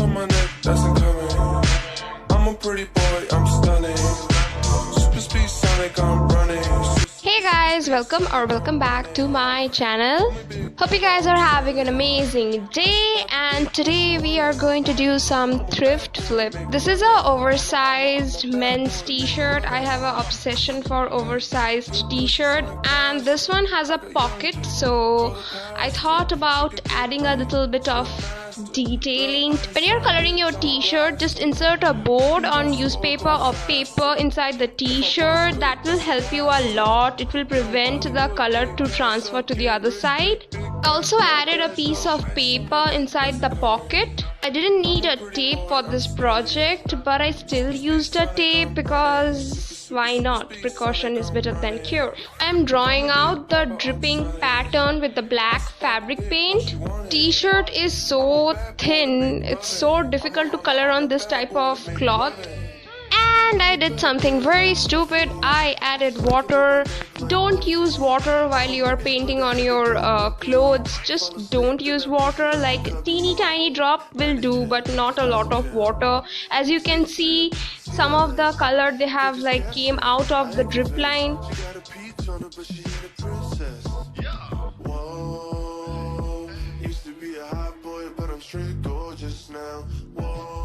on my neck, that's incoming. I'm a pretty boy, I'm stunning. Super speed Sonic, I'm running. Hey guys, welcome back to my channel. Hope you guys are having an amazing day, and today we are going to do some thrift flip. This is a oversized men's t-shirt. I have an obsession for oversized t-shirt, and this one has a pocket, so I thought about adding a little bit of detailing. When you're coloring your t-shirt, just insert a board on newspaper or paper inside the t-shirt. That will help you a lot. It will prevent the color to transfer to the other side. I also added a piece of paper inside the pocket. I didn't need a tape for this project, but I still used a tape because why not? Precaution is better than cure. I am drawing out the dripping pattern with the black fabric paint. T-shirt is so thin, it's so difficult to color on this type of cloth. And I did something very stupid. I added water. Don't use water while you are painting on your clothes. Just don't use water. Like teeny tiny drop will do, but not a lot of water. As you can see, some of the color they have like came out of the drip line.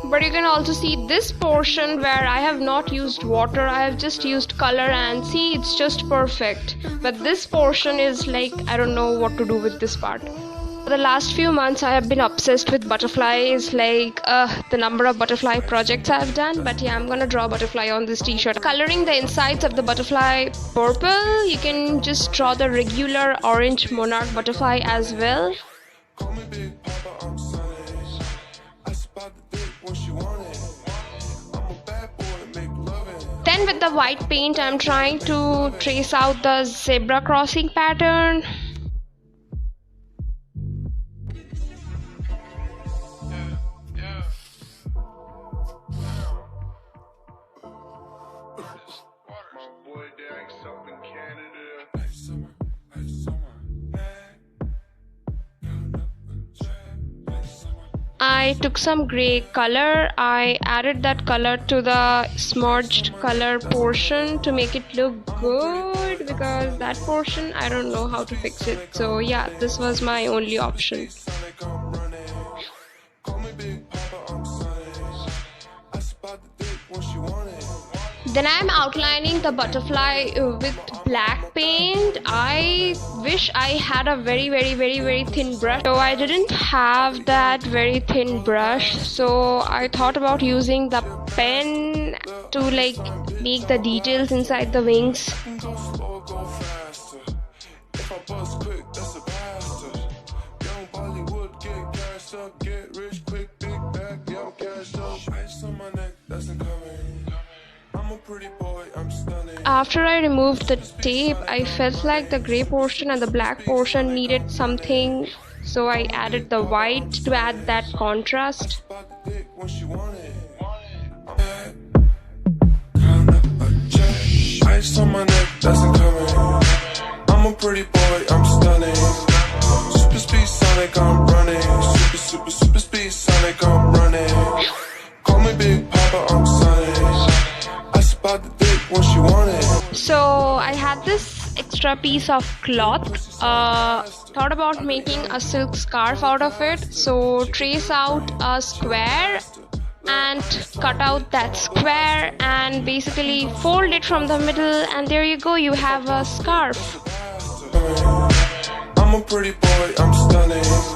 But you can also see this portion where I have not used water, I have just used color, and see, it's just perfect. But this portion is like, I don't know what to do with this part. For the last few months I have been obsessed with butterflies, like the number of butterfly projects I have done. But yeah, I'm gonna draw butterfly on this t-shirt. Coloring the insides of the butterfly purple, you can just draw the regular orange monarch butterfly as well. Then with the white paint, I'm trying to trace out the zebra crossing pattern. I took some grey color. I added that color to the smudged color portion to make it look good, because that portion I don't know how to fix it. So yeah, this was my only option. Then I'm outlining the butterfly with black paint. I wish I had a very thin brush. So I didn't have that very thin brush. So I thought about using the pen to like make the details inside the wings. After I removed the tape, I felt like the grey portion and the black portion needed something, so I added the white to add that contrast. Ice on my neck, that's incoming. I'm a pretty boy, I'm stunning. Super speed Sonic, I'm running. Super speed Sonic, I'm running. Call me Big Papa, I'm Sonic. I spot the dick when she want it. So I had this extra piece of cloth. Thought about making a silk scarf out of it. So trace out a square and cut out that square and basically fold it from the middle, and there you go, you have a scarf. I'm a pretty boy, I'm stunning.